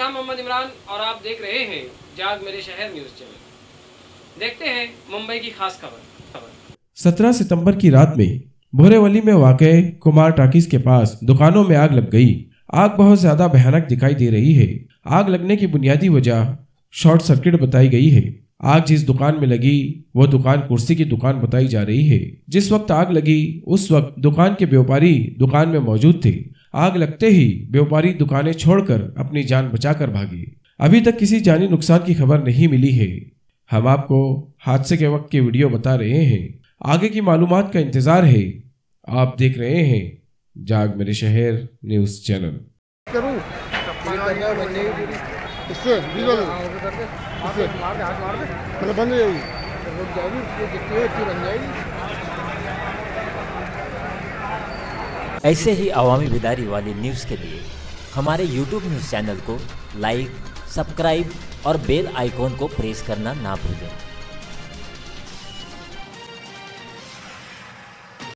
शाह मोहम्मद इमरान और आप देख रहे हैं जाग मेरे शहर न्यूज़ चैनल। देखते हैं मुंबई की खास खबर। 17 सितंबर की रात में बोरीवली में वाक़े कुमार टाकीज के पास दुकानों में आग लग गई। आग बहुत ज्यादा भयानक दिखाई दे रही है। आग लगने की बुनियादी वजह शॉर्ट सर्किट बताई गई है। आग जिस दुकान में लगी वो दुकान कुर्सी की दुकान बताई जा रही है। जिस वक्त आग लगी उस वक्त दुकान के व्यापारी दुकान में मौजूद थे। आग लगते ही व्यापारी दुकानें छोड़कर अपनी जान बचाकर भागे। अभी तक किसी जानी नुकसान की खबर नहीं मिली है। हम आपको हादसे के वक्त की वीडियो बता रहे हैं, आगे की मालूमात का इंतजार है। आप देख रहे हैं जाग मेरे शहर न्यूज़ चैनल। इससे बन जाएगी, ऐसे ही अवामी बेदारी वाली न्यूज़ के लिए हमारे YouTube न्यूज़ चैनल को लाइक, सब्सक्राइब और बेल आइकॉन को प्रेस करना ना भूलें।